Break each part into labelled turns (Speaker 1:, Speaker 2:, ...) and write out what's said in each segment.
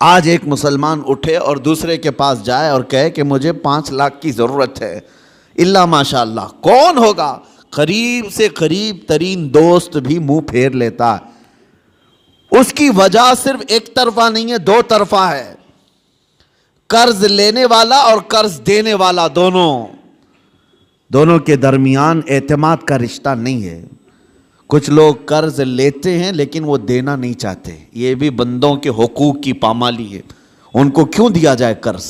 Speaker 1: آج ایک مسلمان اٹھے اور دوسرے کے پاس جائے اور کہے کہ مجھے 5 لاکھ کی ضرورت ہے، اللہ ماشاء اللہ، کون ہوگا؟ قریب سے قریب ترین دوست بھی منہ پھیر لیتا ہے۔ اس کی وجہ صرف ایک طرفہ نہیں ہے، 2 طرفہ ہے۔ قرض لینے والا اور قرض دینے والا دونوں کے درمیان اعتماد کا رشتہ نہیں ہے۔ کچھ لوگ قرض لیتے ہیں لیکن وہ دینا نہیں چاہتے، یہ بھی بندوں کے حقوق کی پامالی ہے۔ ان کو کیوں دیا جائے قرض؟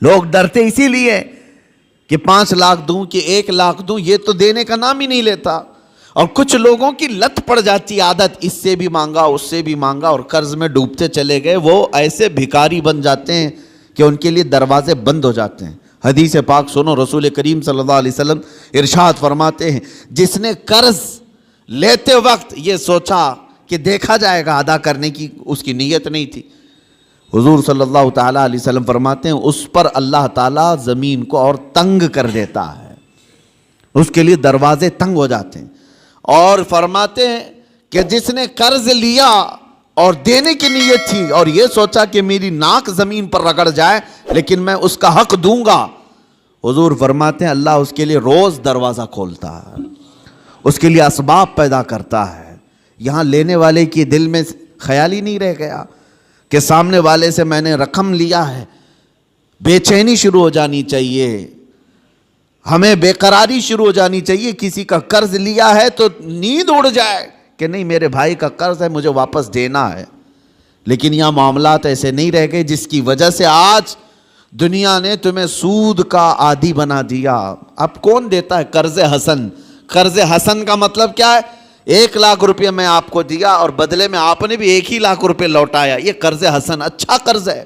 Speaker 1: لوگ ڈرتے اسی لیے کہ 5 لاکھ دوں کہ 1 لاکھ دوں، یہ تو دینے کا نام ہی نہیں لیتا۔ اور کچھ لوگوں کی لت پڑ جاتی عادت، اس سے بھی مانگا اس سے بھی مانگا اور قرض میں ڈوبتے چلے گئے، وہ ایسے بھکاری بن جاتے ہیں کہ ان کے لیے دروازے بند ہو جاتے ہیں۔ حدیث پاک سنو، رسول کریم صلی اللہ علیہ وسلم ارشاد فرماتے ہیں، جس نے قرض لیتے وقت یہ سوچا کہ دیکھا جائے گا، ادا کرنے کی اس کی نیت نہیں تھی، حضور صلی اللہ تعالیٰ علیہ وسلم فرماتے ہیں اس پر اللہ تعالیٰ زمین کو اور تنگ کر دیتا ہے، اس کے لیے دروازے تنگ ہو جاتے ہیں۔ اور فرماتے ہیں کہ جس نے قرض لیا اور دینے کی نیت تھی اور یہ سوچا کہ میری ناک زمین پر رگڑ جائے لیکن میں اس کا حق دوں گا، حضور فرماتے ہیں اللہ اس کے لیے روز دروازہ کھولتا ہے، اس کے لیے اسباب پیدا کرتا ہے۔ یہاں لینے والے کی دل میں خیال ہی نہیں رہ گیا کہ سامنے والے سے میں نے رقم لیا ہے، بے چینی شروع ہو جانی چاہیے، ہمیں بے قراری شروع ہو جانی چاہیے۔ کسی کا قرض لیا ہے تو نیند اڑ جائے کہ نہیں میرے بھائی کا قرض ہے، مجھے واپس دینا ہے۔ لیکن یہاں معاملات ایسے نہیں رہ گئے، جس کی وجہ سے آج دنیا نے تمہیں سود کا عادی بنا دیا۔ اب کون دیتا ہے قرض حسن؟ قرض حسن کا مطلب کیا ہے؟ 1 لاکھ روپے میں آپ کو دیا اور بدلے میں آپ نے بھی 1 ہی لاکھ روپے لوٹایا، یہ قرض حسن اچھا قرض ہے۔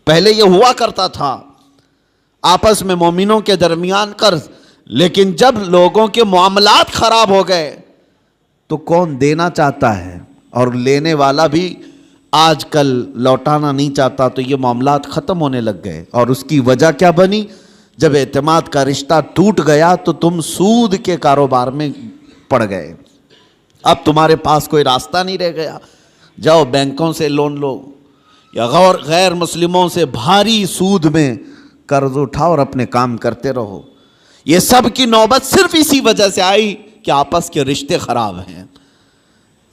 Speaker 1: پہلے یہ ہوا کرتا تھا آپس میں مومنوں کے درمیان قرض، لیکن جب لوگوں کے معاملات خراب ہو گئے تو کون دینا چاہتا ہے اور لینے والا بھی آج کل لوٹانا نہیں چاہتا، تو یہ معاملات ختم ہونے لگ گئے۔ اور اس کی وجہ کیا بنی؟ جب اعتماد کا رشتہ ٹوٹ گیا تو تم سود کے کاروبار میں پڑ گئے۔ اب تمہارے پاس کوئی راستہ نہیں رہ گیا، جاؤ بینکوں سے لون لو یا غیر مسلموں سے بھاری سود میں قرض اٹھاؤ اور اپنے کام کرتے رہو۔ یہ سب کی نوبت صرف اسی وجہ سے آئی کہ آپس کے رشتے خراب ہیں،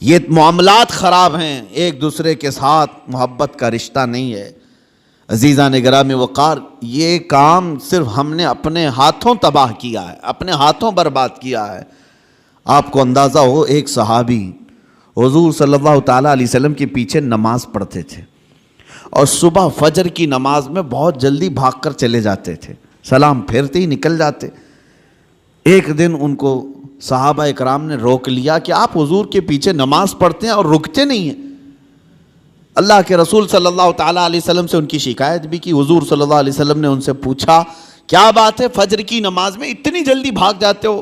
Speaker 1: یہ معاملات خراب ہیں، ایک دوسرے کے ساتھ محبت کا رشتہ نہیں ہے۔ عزیزان گرامی وقار، یہ کام صرف ہم نے اپنے ہاتھوں تباہ کیا ہے، اپنے ہاتھوں برباد کیا ہے۔ آپ کو اندازہ ہو، ایک صحابی حضور صلی اللہ تعالیٰ علیہ وسلم کے پیچھے نماز پڑھتے تھے اور صبح فجر کی نماز میں بہت جلدی بھاگ کر چلے جاتے تھے، سلام پھیرتے ہی نکل جاتے۔ ایک دن ان کو صحابہ اکرام نے روک لیا کہ آپ حضور کے پیچھے نماز پڑھتے ہیں اور رکتے نہیں ہیں۔ اللہ کے رسول صلی اللہ تعالیٰ علیہ وسلم سے ان کی شکایت بھی کی۔ حضور صلی اللہ علیہ وسلم نے ان سے پوچھا کیا بات ہے، فجر کی نماز میں اتنی جلدی بھاگ جاتے ہو؟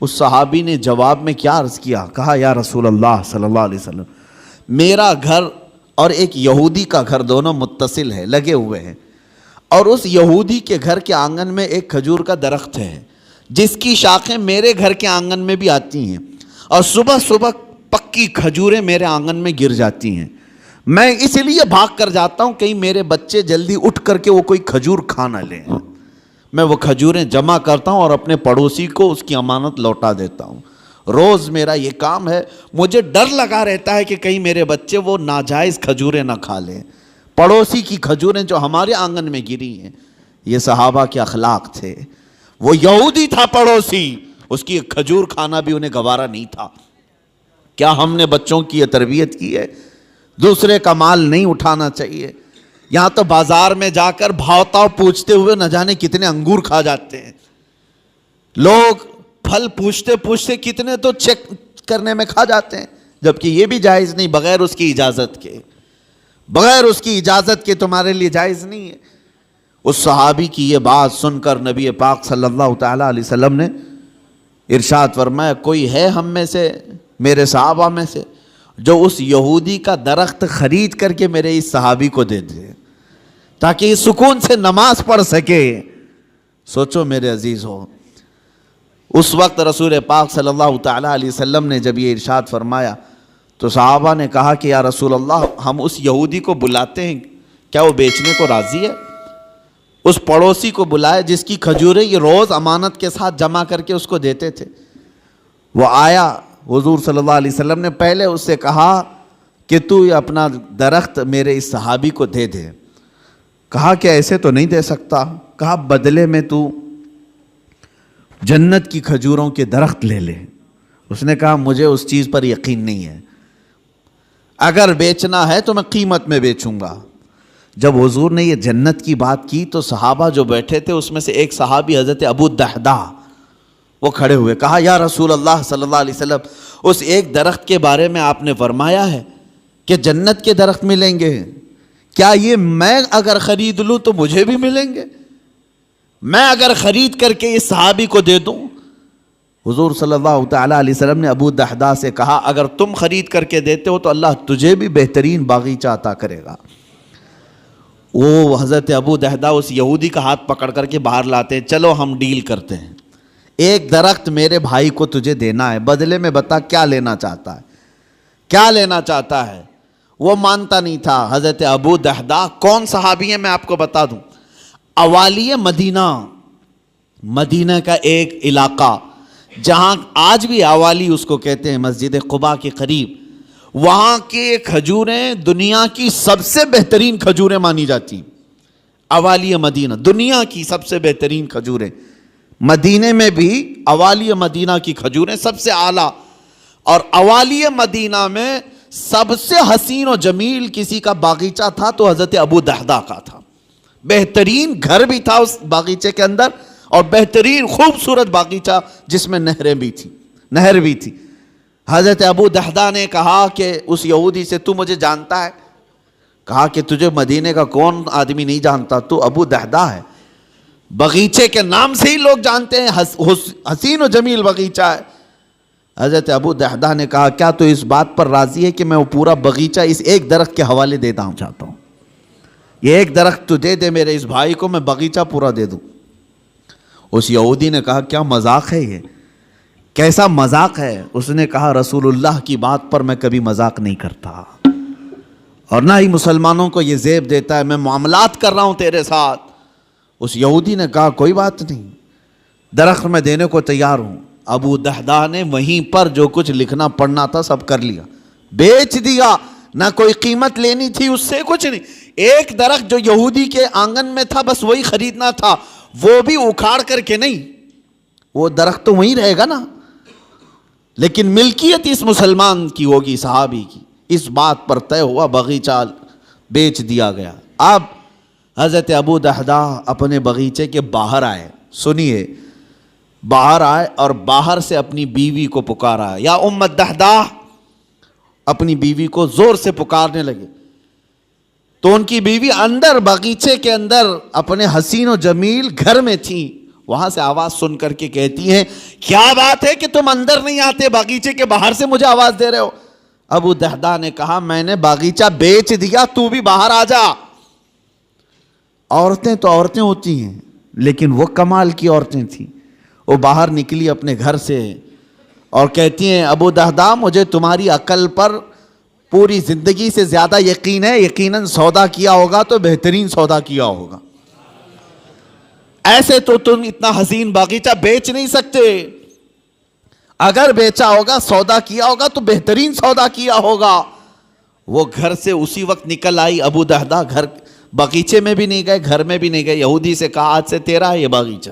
Speaker 1: اس صحابی نے جواب میں کیا عرض کیا، کہا یا رسول اللہ صلی اللہ علیہ وسلم، میرا گھر اور ایک یہودی کا گھر دونوں متصل ہے، لگے ہوئے ہیں، اور اس یہودی کے گھر کے آنگن میں ایک کھجور کا درخت ہے جس کی شاخیں میرے گھر کے آنگن میں بھی آتی ہیں، اور صبح صبح پکی کھجوریں میرے آنگن میں گر جاتی ہیں۔ میں اس لیے بھاگ کر جاتا ہوں کہیں میرے بچے جلدی اٹھ کر کے وہ کوئی کھجور کھا نہ لیں۔ میں وہ کھجوریں جمع کرتا ہوں اور اپنے پڑوسی کو اس کی امانت لوٹا دیتا ہوں۔ روز میرا یہ کام ہے، مجھے ڈر لگا رہتا ہے کہ کہیں میرے بچے وہ ناجائز کھجوریں نہ کھا لیں، پڑوسی کی کھجوریں جو ہمارے آنگن میں گری ہیں۔ یہ صحابہ کے اخلاق تھے۔ وہ یہودی تھا پڑوسی، اس کی ایک کھجور کھانا بھی انہیں گوارا نہیں تھا۔ کیا ہم نے بچوں کی یہ تربیت کی ہے؟ دوسرے کا مال نہیں اٹھانا چاہیے۔ یہاں تو بازار میں جا کر بھاؤ تاؤ پوچھتے ہوئے نہ جانے کتنے انگور کھا جاتے ہیں لوگ، پھل پوچھتے پوچھتے کتنے تو چیک کرنے میں کھا جاتے ہیں، جبکہ یہ بھی جائز نہیں، بغیر اس کی اجازت کے، بغیر اس کی اجازت کے تمہارے لیے جائز نہیں ہے۔ اس صحابی کی یہ بات سن کر نبی پاک صلی اللہ تعالیٰ علیہ وسلم نے ارشاد فرمایا، کوئی ہے ہم میں سے، میرے صحابہ میں سے، جو اس یہودی کا درخت خرید کر کے میرے اس صحابی کو دے دے تاکہ یہ سکون سے نماز پڑھ سکے۔ سوچو میرے عزیز ہو، اس وقت رسول پاک صلی اللہ تعالیٰ علیہ وسلم نے جب یہ ارشاد فرمایا تو صحابہ نے کہا کہ یا رسول اللہ ہم اس یہودی کو بلاتے ہیں، کیا وہ بیچنے کو راضی ہے؟ اس پڑوسی کو بلائے جس کی کھجوریں یہ روز امانت کے ساتھ جمع کر کے اس کو دیتے تھے۔ وہ آیا، حضور صلی اللہ علیہ وسلم نے پہلے اس سے کہا کہ تو یہ اپنا درخت میرے اس صحابی کو دے دے۔ کہا کہ ایسے تو نہیں دے سکتا۔ کہا بدلے میں تو جنت کی کھجوروں کے درخت لے لے۔ اس نے کہا مجھے اس چیز پر یقین نہیں ہے، اگر بیچنا ہے تو میں قیمت میں بیچوں گا۔ جب حضور نے یہ جنت کی بات کی تو صحابہ جو بیٹھے تھے اس میں سے ایک صحابی حضرت ابو الدحداء وہ کھڑے ہوئے، کہا یا رسول اللہ صلی اللہ علیہ وسلم اس ایک درخت کے بارے میں آپ نے فرمایا ہے کہ جنت کے درخت ملیں گے، کیا یہ میں اگر خرید لوں تو مجھے بھی ملیں گے؟ میں اگر خرید کر کے اس صحابی کو دے دوں؟ حضور صلی اللہ تعالیٰ علیہ وسلم نے ابو الدحداء سے کہا اگر تم خرید کر کے دیتے ہو تو اللہ تجھے بھی بہترین باغیچہ عطا کرے گا۔ وہ حضرت ابو الدحداء اس یہودی کا ہاتھ پکڑ کر کے باہر لاتے ہیں، چلو ہم ڈیل کرتے ہیں، ایک درخت میرے بھائی کو تجھے دینا ہے، بدلے میں بتا کیا لینا چاہتا ہے، کیا لینا چاہتا ہے؟ وہ مانتا نہیں تھا۔ حضرت ابو الدحداء کون صحابی ہیں میں آپ کو بتا دوں، اوالی مدینہ، مدینہ کا ایک علاقہ جہاں آج بھی اوالی اس کو کہتے ہیں، مسجد قباء کے قریب، وہاں کی کھجوریں دنیا کی سب سے بہترین کھجوریں مانی جاتی ہیں۔ اوالی مدینہ دنیا کی سب سے بہترین کھجوریں، مدینے میں بھی اوالی مدینہ کی کھجوریں سب سے اعلیٰ، اور اوالی مدینہ میں سب سے حسین و جمیل کسی کا باغیچہ تھا تو حضرت ابو الدحداء کا تھا۔ بہترین گھر بھی تھا اس باغیچے کے اندر، اور بہترین خوبصورت باغیچہ جس میں نہر بھی تھی۔ حضرت ابو الدحداء نے کہا کہ اس یہودی سے تو مجھے جانتا ہے؟ کہا کہ تجھے مدینے کا کون آدمی نہیں جانتا، تو ابو الدحداء ہے، باغیچے کے نام سے ہی لوگ جانتے ہیں، حسین و جمیل باغیچہ ہے۔ حضرت ابو الدحداء نے کہا کیا تو اس بات پر راضی ہے کہ میں وہ پورا باغیچہ اس ایک درخت کے حوالے دیتا ہوں، چاہتا ہوں یہ ایک درخت تو دے دے میرے اس بھائی کو، میں باغیچہ پورا دے دوں۔ اس یہودی نے کہا کیا مذاق ہے، یہ کیسا مذاق ہے؟ اس نے کہا رسول اللہ کی بات پر میں کبھی مذاق نہیں کرتا، اور نہ ہی مسلمانوں کو یہ زیب دیتا ہے، میں معاملات کر رہا ہوں تیرے ساتھ۔ اس یہودی نے کہا کوئی بات نہیں، درخت میں دینے کو تیار ہوں۔ ابو الدحداء نے وہیں پر جو کچھ لکھنا پڑھنا تھا سب کر لیا، بیچ دیا، نہ کوئی قیمت لینی تھی اس سے، کچھ نہیں۔ ایک درخت جو یہودی کے آنگن میں تھا بس وہی خریدنا تھا، وہ بھی اکھاڑ کر کے نہیں، وہ درخت تو وہیں رہے گا نا، لیکن ملکیت اس مسلمان کی ہوگی، صحابی کی۔ اس بات پر طے ہوا، باغیچہ بیچ دیا گیا۔ اب حضرت ابو الدحداء اپنے باغیچے کے باہر آئے، سنیے، باہر آئے اور باہر سے اپنی بیوی کو پکارا، یا ام الدحداء، اپنی بیوی کو زور سے پکارنے لگے۔ تو ان کی بیوی اندر باغیچے کے اندر اپنے حسین و جمیل گھر میں تھی، وہاں سے آواز سن کر کے کہتی ہیں کیا بات ہے کہ تم اندر نہیں آتے، باغیچے کے باہر سے مجھے آواز دے رہے ہو؟ ابو الدحداء نے کہا میں نے باغیچہ بیچ دیا، تو بھی باہر آ جا۔ عورتیں تو عورتیں ہوتی ہیں، لیکن وہ کمال کی عورتیں تھیں۔ وہ باہر نکلی اپنے گھر سے اور کہتی ہیں ابو الدحداء مجھے تمہاری عقل پر پوری زندگی سے زیادہ یقین ہے، یقیناً سودا کیا ہوگا تو بہترین سودا کیا ہوگا، ایسے تو تم اتنا حسین باغیچہ بیچ نہیں سکتے، اگر بیچا ہوگا سودا کیا ہوگا تو بہترین سودا کیا ہوگا۔ وہ گھر سے اسی وقت نکل آئی، ابو الدحداء گھر باغیچے میں بھی نہیں گئے، گھر میں بھی نہیں گئے۔ یہودی سے کہا آج سے تیرا ہے یہ باغیچہ۔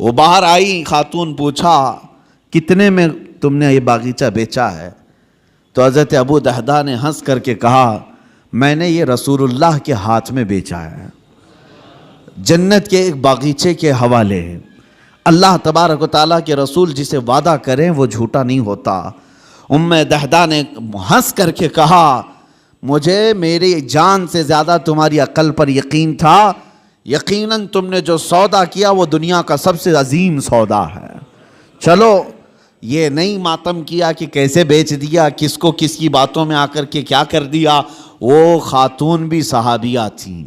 Speaker 1: وہ باہر آئی، خاتون پوچھا کتنے میں تم نے یہ باغیچہ بیچا ہے؟ تو حضرت ابو الدحداء نے ہنس کر کے کہا میں نے یہ رسول اللہ کے ہاتھ میں بیچا ہے، جنت کے ایک باغیچے کے حوالے۔ اللہ تبارک و تعالیٰ کے رسول جسے وعدہ کریں وہ جھوٹا نہیں ہوتا۔ ام الدحداء نے ہنس کر کے کہا مجھے میری جان سے زیادہ تمہاری عقل پر یقین تھا، یقیناً تم نے جو سودا کیا وہ دنیا کا سب سے عظیم سودا ہے۔ چلو یہ نہیں ماتم کیا کہ کیسے بیچ دیا، کس کو کس کی باتوں میں آ کر کے کیا کر دیا، وہ خاتون بھی صحابیہ تھیں،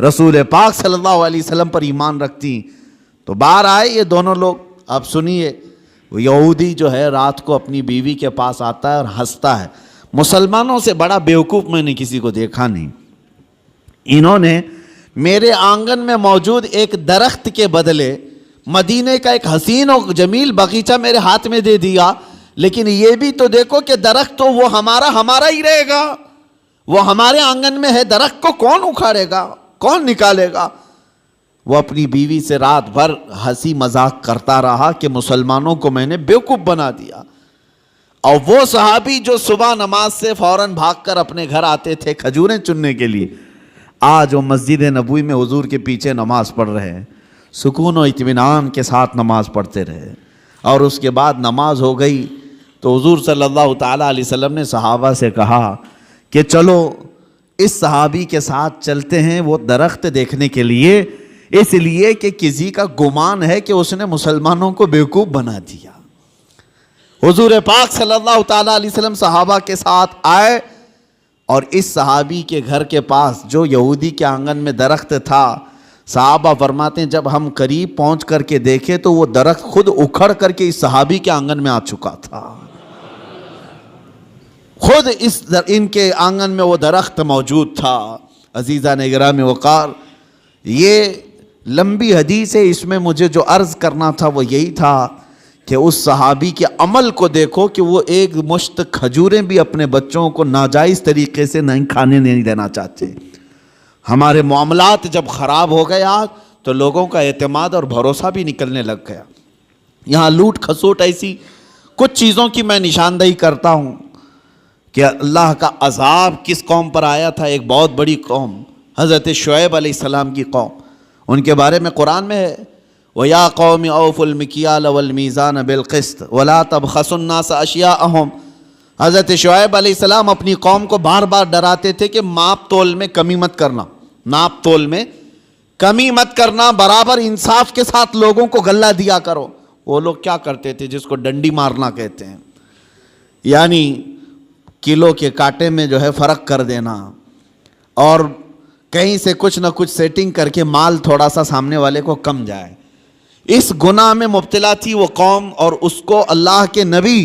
Speaker 1: رسول پاک صلی اللہ علیہ وسلم پر ایمان رکھتی۔ تو باہر آئے یہ دونوں لوگ۔ اب سنیے، وہ یہودی جو ہے رات کو اپنی بیوی کے پاس آتا ہے اور ہنستا ہے، مسلمانوں سے بڑا بیوقوف میں نے کسی کو دیکھا نہیں. انہوں نے میرے آنگن میں موجود ایک درخت کے بدلے مدینے کا ایک حسین و جمیل باغیچہ میرے ہاتھ میں دے دیا. لیکن یہ بھی تو دیکھو کہ درخت تو وہ ہمارا ہی رہے گا, وہ ہمارے آنگن میں ہے, درخت کو کون اکھاڑے گا, کون نکالے گا. وہ اپنی بیوی سے رات بھر ہنسی مذاق کرتا رہا کہ مسلمانوں کو میں نے بیوقوف بنا دیا. اور وہ صحابی جو صبح نماز سے فوراً بھاگ کر اپنے گھر آتے تھے کھجوریں چننے کے لیے, آج وہ مسجد نبوی میں حضور کے پیچھے نماز پڑھ رہے ہیں, سکون و اطمینان کے ساتھ نماز پڑھتے رہے. اور اس کے بعد نماز ہو گئی تو حضور صلی اللہ تعالیٰ علیہ وسلم نے صحابہ سے کہا کہ چلو اس صحابی کے ساتھ چلتے ہیں وہ درخت دیکھنے کے لیے, اس لیے کہ کسی کا گمان ہے کہ اس نے مسلمانوں کو بیوقوف بنا دیا. حضور پاک صلی اللہ تعالیٰ علیہ وسلم صحابہ کے ساتھ آئے اور اس صحابی کے گھر کے پاس جو یہودی کے آنگن میں درخت تھا, صحابہ فرماتے ہیں جب ہم قریب پہنچ کر کے دیکھے تو وہ درخت خود اکھڑ کر کے اس صحابی کے آنگن میں آ چکا تھا. خود ان کے آنگن میں وہ درخت موجود تھا. عزیزان گرامی وقار, یہ لمبی حدیث ہے, اس میں مجھے جو عرض کرنا تھا وہ یہی تھا کہ اس صحابی کے عمل کو دیکھو کہ وہ ایک مشت کھجوریں بھی اپنے بچوں کو ناجائز طریقے سے نہیں کھانے نہیں دینا چاہتے. ہمارے معاملات جب خراب ہو گیا تو لوگوں کا اعتماد اور بھروسہ بھی نکلنے لگ گیا. یہاں لوٹ کھسوٹ ایسی کچھ چیزوں کی میں نشاندہی کرتا ہوں کہ اللہ کا عذاب کس قوم پر آیا تھا. ایک بہت بڑی قوم, حضرت شعیب علیہ السلام کی قوم, ان کے بارے میں قرآن میں ہے وَيَا قَوْمِ أَوْفُوا الْمِكْيَالَ وَالْمِيزَانَ بِالْقِسْطِ وَلَا تَبْخَسُوا النَّاسَ أَشْيَاءَهُمْ. حضرت شعیب علیہ السلام اپنی قوم کو بار بار ڈراتے تھے کہ ماپ تول میں کمی مت کرنا, ناپ تول میں کمی مت کرنا, برابر انصاف کے ساتھ لوگوں کو غلہ دیا کرو. وہ لوگ کیا کرتے تھے جس کو ڈنڈی مارنا کہتے ہیں, یعنی کلو کے کانٹے میں جو ہے فرق کر دینا اور کہیں سے کچھ نہ کچھ سیٹنگ کر کے مال تھوڑا سا سامنے والے کو کم جائے. اس گناہ میں مبتلا تھی وہ قوم, اور اس کو اللہ کے نبی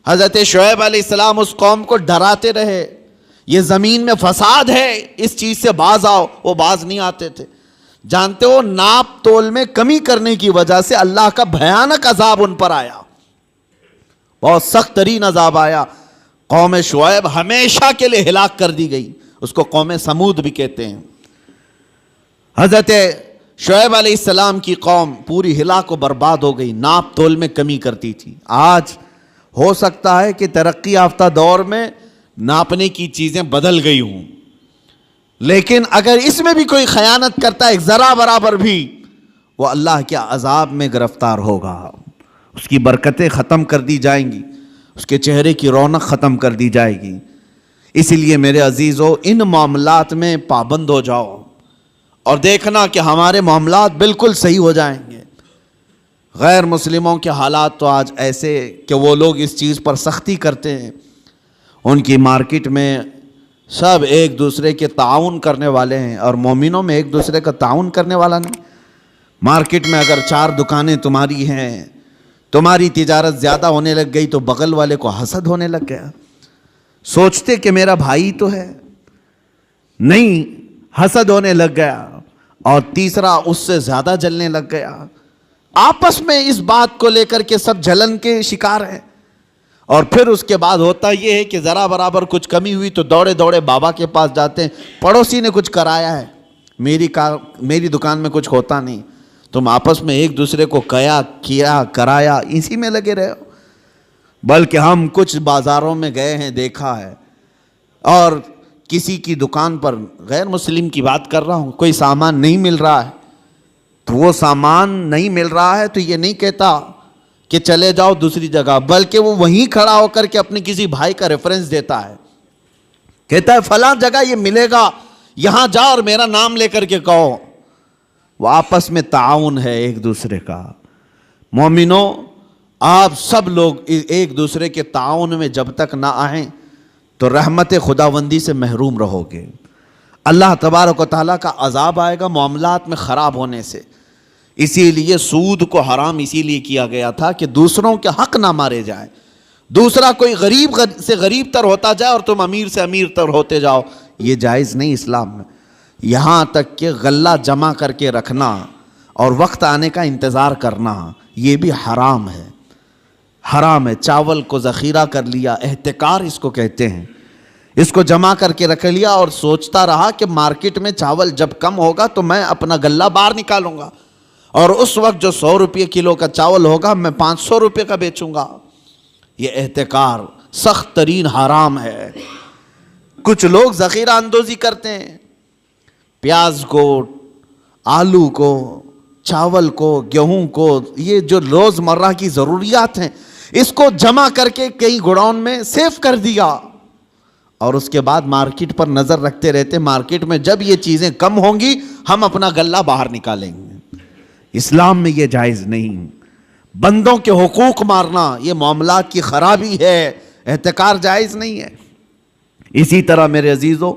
Speaker 1: حضرت شعیب علیہ السلام اس قوم کو ڈراتے رہے یہ زمین میں فساد ہے, اس چیز سے باز آؤ. وہ باز نہیں آتے تھے. جانتے ہو ناپ تول میں کمی کرنے کی وجہ سے اللہ کا بھیانک عذاب ان پر آیا, بہت سخت ترین عذاب آیا. قوم شعیب ہمیشہ کے لیے ہلاک کر دی گئی, اس کو قوم سمود بھی کہتے ہیں. حضرت شعیب علیہ السلام کی قوم پوری ہلاک و برباد ہو گئی, ناپ تول میں کمی کرتی تھی. آج ہو سکتا ہے کہ ترقی یافتہ دور میں ناپنے کی چیزیں بدل گئی ہوں, لیکن اگر اس میں بھی کوئی خیانت کرتا ہے ایک ذرا برابر بھی, وہ اللہ کے عذاب میں گرفتار ہوگا. اس کی برکتیں ختم کر دی جائیں گی, اس کے چہرے کی رونق ختم کر دی جائے گی. اس لیے میرے عزیزو ان معاملات میں پابند ہو جاؤ اور دیکھنا کہ ہمارے معاملات بالکل صحیح ہو جائیں گے. غیر مسلموں کے حالات تو آج ایسے کہ وہ لوگ اس چیز پر سختی کرتے ہیں. ان کی مارکیٹ میں سب ایک دوسرے کے تعاون کرنے والے ہیں, اور مومنوں میں ایک دوسرے کا تعاون کرنے والا نہیں. مارکیٹ میں اگر 4 دکانیں تمہاری ہیں, تمہاری تجارت زیادہ ہونے لگ گئی تو بغل والے کو حسد ہونے لگ گیا. سوچتے کہ میرا بھائی تو ہے, نہیں, حسد ہونے لگ گیا. اور تیسرا اس سے زیادہ جلنے لگ گیا. آپس میں اس بات کو لے کر کے سب جلن کے شکار ہیں. اور پھر اس کے بعد ہوتا یہ ہے کہ ذرا برابر کچھ کمی ہوئی تو دوڑے دوڑے بابا کے پاس جاتے ہیں, پڑوسی نے کچھ کرایا ہے, میری دکان میں کچھ ہوتا نہیں. تم آپس میں ایک دوسرے کو کیا کرایا اسی میں لگے رہے ہو. بلکہ ہم کچھ بازاروں میں گئے ہیں, دیکھا ہے, اور کسی کی دکان پر, غیر مسلم کی بات کر رہا ہوں, کوئی سامان نہیں مل رہا ہے تو وہ سامان نہیں مل رہا ہے تو یہ نہیں کہتا کہ چلے جاؤ دوسری جگہ, بلکہ وہ وہیں کھڑا ہو کر کے اپنے کسی بھائی کا ریفرنس دیتا ہے, کہتا ہے فلاں جگہ یہ ملے گا, یہاں جاؤ اور میرا نام لے کر کے کہو. وہ آپس میں تعاون ہے ایک دوسرے کا. مومنوں, آپ سب لوگ ایک دوسرے کے تعاون میں جب تک نہ آئیں تو رحمت خداوندی سے محروم رہو گے. اللہ تبارک و تعالیٰ کا عذاب آئے گا معاملات میں خراب ہونے سے. اسی لیے سود کو حرام اسی لیے کیا گیا تھا کہ دوسروں کے حق نہ مارے جائیں, دوسرا کوئی غریب سے غریب تر ہوتا جائے اور تم امیر سے امیر تر ہوتے جاؤ، یہ جائز نہیں اسلام میں۔ یہاں تک کہ غلہ جمع کر کے رکھنا اور وقت آنے کا انتظار کرنا، یہ بھی حرام ہے، حرام ہے۔ چاول کو ذخیرہ کر لیا، احتکار اس کو کہتے ہیں، اس کو جمع کر کے رکھ لیا اور سوچتا رہا کہ مارکیٹ میں چاول جب کم ہوگا تو میں اپنا غلہ باہر نکالوں گا، اور اس وقت جو 100 روپے کلو کا چاول ہوگا میں 500 روپے کا بیچوں گا۔ یہ احتکار سخت ترین حرام ہے۔ کچھ لوگ ذخیرہ اندوزی کرتے ہیں، پیاز کو، آلو کو، چاول کو، گیہوں کو، یہ جو روز مرہ کی ضروریات ہیں اس کو جمع کر کے کئی گوڈاؤن میں سیو کر دیا، اور اس کے بعد مارکیٹ پر نظر رکھتے رہتے، مارکیٹ میں جب یہ چیزیں کم ہوں گی ہم اپنا غلہ باہر نکالیں گے۔ اسلام میں یہ جائز نہیں۔ بندوں کے حقوق مارنا یہ معاملات کی خرابی ہے، احتکار جائز نہیں ہے۔ اسی طرح میرے عزیزو،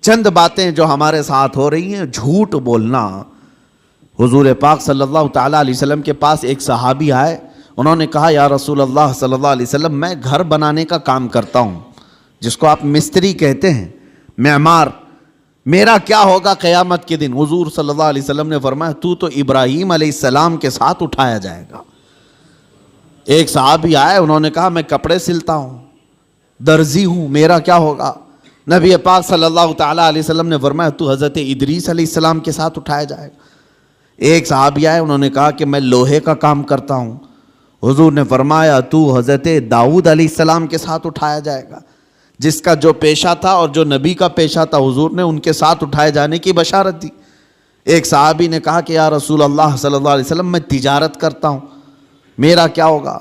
Speaker 1: چند باتیں جو ہمارے ساتھ ہو رہی ہیں، جھوٹ بولنا۔ حضور پاک صلی اللہ تعالیٰ علیہ وسلم کے پاس ایک صحابی آئے، انہوں نے کہا یا رسول اللہ صلی اللہ علیہ وسلم، میں گھر بنانے کا کام کرتا ہوں، جس کو آپ مستری کہتے ہیں، معمار، میرا کیا ہوگا قیامت کے دن؟ حضور صلی اللہ علیہ وسلم نے فرمایا تو ابراہیم علیہ السلام کے ساتھ اٹھایا جائے گا۔ ایک صحابی آئے، انہوں نے کہا میں کپڑے سلتا ہوں، درزی ہوں، میرا کیا ہوگا؟ نبی پاک صلی اللہ تعالیٰ علیہ وسلم نے فرمایا تو حضرت ادریس علیہ السلام کے ساتھ اٹھایا جائے گا۔ ایک صحابی آئے، انہوں نے کہا کہ میں لوہے کا کام کرتا ہوں، حضور نے فرمایا تو حضرت داؤد علیہ السلام کے ساتھ اٹھایا جائے گا۔ جس کا جو پیشہ تھا اور جو نبی کا پیشہ تھا، حضور نے ان کے ساتھ اٹھائے جانے کی بشارت دی۔ ایک صحابی نے کہا کہ یا رسول اللہ صلی اللہ علیہ وسلم، میں تجارت کرتا ہوں، میرا کیا ہوگا؟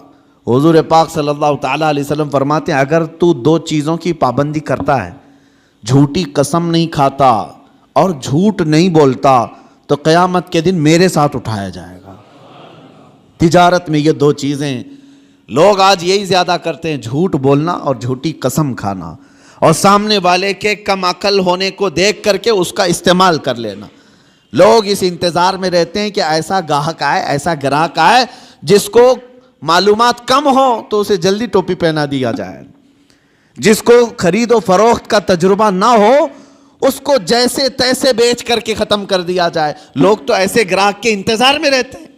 Speaker 1: حضور پاک صلی اللہ تعالیٰ علیہ وسلم فرماتے ہیں اگر تو دو چیزوں کی پابندی کرتا ہے، جھوٹی قسم نہیں کھاتا اور جھوٹ نہیں بولتا، تو قیامت کے دن میرے ساتھ اٹھایا جائے گا۔ تجارت میں یہ دو چیزیں لوگ آج یہی زیادہ کرتے ہیں، جھوٹ بولنا اور جھوٹی قسم کھانا، اور سامنے والے کے کم عقل ہونے کو دیکھ کر کے اس کا استعمال کر لینا۔ لوگ اس انتظار میں رہتے ہیں کہ ایسا گاہک آئے، ایسا گراہک آئے جس کو معلومات کم ہو تو اسے جلدی ٹوپی پہنا دیا جائے، جس کو خرید و فروخت کا تجربہ نہ ہو اس کو جیسے تیسے بیچ کر کے ختم کر دیا جائے۔ لوگ تو ایسے گراہک کے انتظار میں رہتے ہیں۔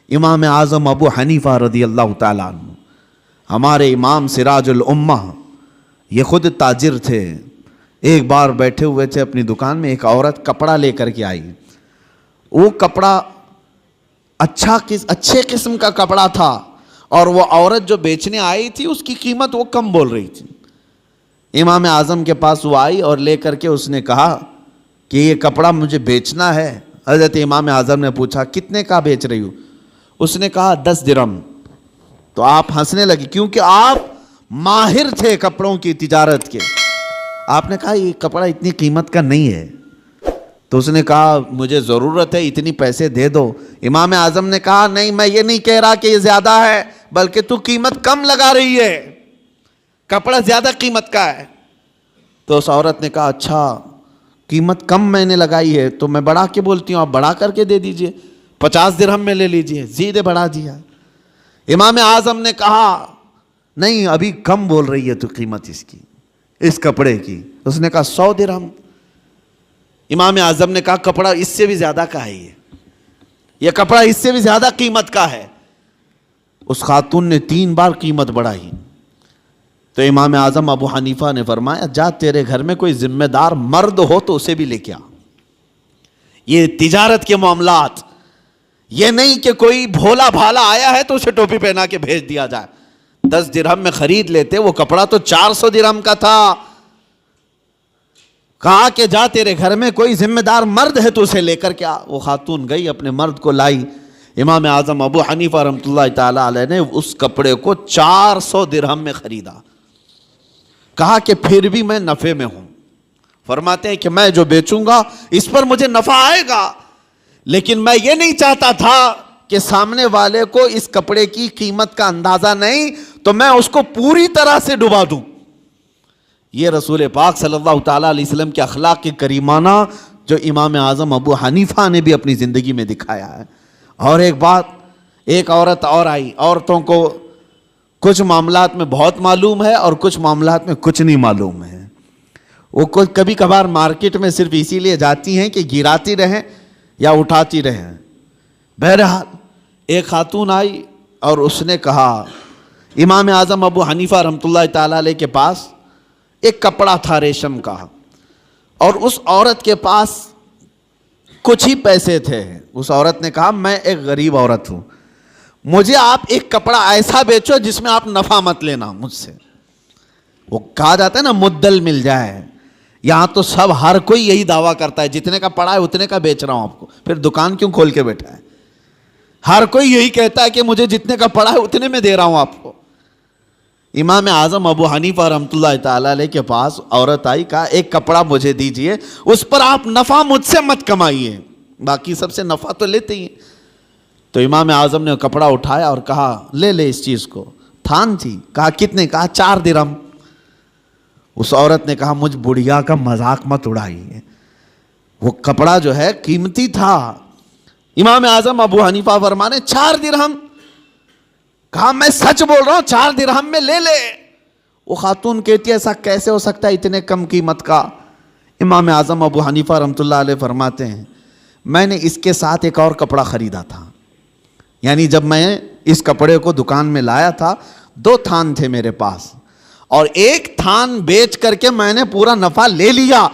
Speaker 1: امام اعظم ابو حنیفہ رضی اللہ تعالیٰ عنہ، ہمارے امام سراج الامہ، یہ خود تاجر تھے۔ ایک بار بیٹھے ہوئے تھے اپنی دکان میں، ایک عورت کپڑا لے کر کے آئی۔ وہ کپڑا اچھے قسم کا کپڑا تھا، اور وہ عورت جو بیچنے آئی تھی اس کی قیمت وہ کم بول رہی تھی۔ امام اعظم کے پاس وہ آئی اور لے کر کے اس نے کہا کہ یہ کپڑا مجھے بیچنا ہے۔ حضرت امام اعظم نے پوچھا کتنے کا بیچ رہی ہو؟ اس نے کہا 10 درہم۔ تو آپ ہنسنے لگے کیونکہ آپ ماہر تھے کپڑوں کی تجارت کے۔ آپ نے کہا یہ کپڑا اتنی قیمت کا نہیں ہے۔ تو اس نے کہا مجھے ضرورت ہے، اتنی پیسے دے دو۔ امام اعظم نے کہا نہیں، میں یہ نہیں کہہ رہا کہ یہ زیادہ ہے، بلکہ تو قیمت کم لگا رہی ہے، کپڑا زیادہ قیمت کا ہے۔ تو اس عورت نے کہا اچھا، قیمت کم میں نے لگائی ہے تو میں بڑھا کے بولتی ہوں، آپ بڑھا کر کے دے دیجئے، 50 درہم میں لے لیجئے۔ زیادہ بڑھا دیا۔ امام اعظم نے کہا نہیں، ابھی کم بول رہی ہے تو قیمت اس کی، اس کپڑے کی۔ اس نے کہا 100 درہم۔ امام اعظم نے کہا کپڑا اس سے بھی زیادہ کا ہے، یہ کپڑا اس سے بھی زیادہ قیمت کا ہے۔ اس خاتون نے 3 بار قیمت بڑھائی۔ تو امام اعظم ابو حنیفہ نے فرمایا جا تیرے گھر میں کوئی ذمہ دار مرد ہو تو اسے بھی لے کے آ۔ یہ تجارت کے معاملات، یہ نہیں کہ کوئی بھولا بھالا آیا ہے تو اسے ٹوپی پہنا کے بھیج دیا جائے۔ 10 درہم میں خرید لیتے، وہ کپڑا تو 400 درہم کا تھا۔ کہا کہ جا تیرے گھر میں کوئی ذمہ دار مرد ہے تو اسے لے کر کے آ۔ وہ خاتون گئی، اپنے مرد کو لائی۔ امام اعظم ابو حنیفہ رحمۃ اللہ تعالیٰ علیہ نے اس کپڑے کو 400 درہم میں خریدا۔ کہا کہ پھر بھی میں نفع میں ہوں۔ فرماتے ہیں کہ میں جو بیچوں گا اس پر مجھے نفع آئے گا، لیکن میں یہ نہیں چاہتا تھا کہ سامنے والے کو اس کپڑے کی قیمت کا اندازہ نہیں تو میں اس کو پوری طرح سے ڈبا دوں۔ یہ رسول پاک صلی اللہ تعالیٰ علیہ وسلم کے اخلاق کریمانہ جو امام اعظم ابو حنیفہ نے بھی اپنی زندگی میں دکھایا ہے۔ اور ایک بات، ایک عورت اور آئی۔ عورتوں کو کچھ معاملات میں بہت معلوم ہے اور کچھ معاملات میں کچھ نہیں معلوم ہے. وہ کبھی کبھار مارکیٹ میں صرف اسی لیے جاتی ہیں کہ گراتی رہیں یا اٹھاتی رہیں. بہرحال ایک خاتون آئی اور اس نے کہا امام اعظم ابو حنیفہ رحمۃ اللہ تعالیٰ علیہ کے پاس ایک کپڑا تھا ریشم کا, اور اس عورت کے پاس کچھ ہی پیسے تھے. اس عورت نے کہا میں ایک غریب عورت ہوں, مجھے آپ ایک کپڑا ایسا بیچو جس میں آپ نفع مت لینا مجھ سے. وہ کہا جاتا ہے نا مدل مل جائے. یہاں تو سب ہر کوئی یہی دعویٰ کرتا ہے جتنے کا پڑا ہے اتنے کا بیچ رہا ہوں آپ کو, پھر دکان کیوں کھول کے بیٹھا ہے. ہر کوئی یہی کہتا ہے کہ مجھے جتنے کا پڑا ہے اتنے میں دے رہا ہوں آپ کو. امام اعظم ابو حنیفہ رحمۃ اللہ تعالیٰ علیہ کے پاس عورت آئی, کہا ایک کپڑا مجھے دیجئے, اس پر آپ نفع مجھ سے مت کمائیے, باقی سب سے نفع تو لیتے ہی ہیں. تو امام اعظم نے کپڑا اٹھایا اور کہا لے لے اس چیز کو. تھان تھی. کہا کتنے؟ کہا 4 درہم. اس عورت نے کہا مجھ بڑھیا کا مذاق مت اڑائیے, وہ کپڑا جو ہے قیمتی تھا. امام اعظم ابو حنیفہ فرمانے 4 درہم. کہا میں سچ بول رہا ہوں 4 درہم میں لے لے. وہ خاتون کہتی ہے ایسا کیسے ہو سکتا ہے اتنے کم قیمت کا. امام اعظم ابو حنیفہ رحمۃ اللہ علیہ فرماتے ہیں میں نے اس کے ساتھ ایک اور کپڑا خریدا تھا. یعنی جب میں اس کپڑے کو دکان میں لایا تھا 2 تھان تھے میرے پاس, اور ایک تھان بیچ کر کے میں نے پورا نفع لے لیا.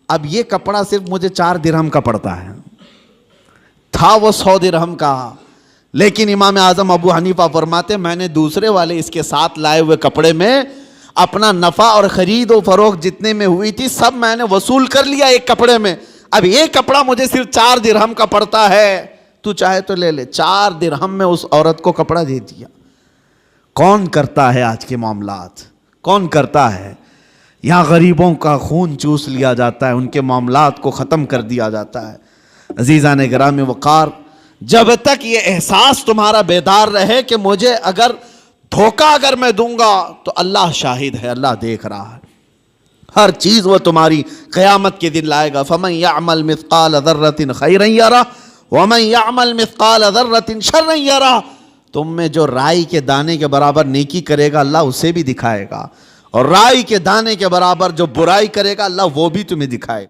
Speaker 1: اب یہ کپڑا صرف مجھے 4 درہم کا پڑتا ہے. تھا وہ 100 درہم کا. لیکن امام اعظم ابو حنیفہ فرماتے میں نے دوسرے والے اس کے ساتھ لائے ہوئے کپڑے میں اپنا نفع اور خرید و فروخت جتنے میں ہوئی تھی سب میں نے وصول کر لیا ایک کپڑے میں. اب یہ کپڑا مجھے صرف 4 درہم کا پڑتا ہے, تو چاہے تو لے لے. 4 درہم میں اس عورت کو کپڑا دے دیا. کون کرتا ہے آج کے معاملات, کون کرتا ہے؟ یہاں غریبوں کا خون چوس لیا جاتا ہے, ان کے معاملات کو ختم کر دیا جاتا ہے. عزیزان گرامی وقار, جب تک یہ احساس تمہارا بیدار رہے کہ مجھے اگر دھوکہ اگر میں دوں گا تو اللہ شاہد ہے, اللہ دیکھ رہا ہے, ہر چیز وہ تمہاری قیامت کے دن لائے گا. فَمَنْ يَعْمَلْ مِثْقَالَ ذَرَّةٍ خَيْرًا يَرَهُ وَمَنْ يَعْمَلْ مِثْقَالَ ذَرَّةٍ شَرًّا يَرَهُ. تم میں جو رائی کے دانے کے برابر نیکی کرے گا اللہ اسے بھی دکھائے گا, اور رائی کے دانے کے برابر جو برائی کرے گا اللہ وہ بھی تمہیں دکھائے گا.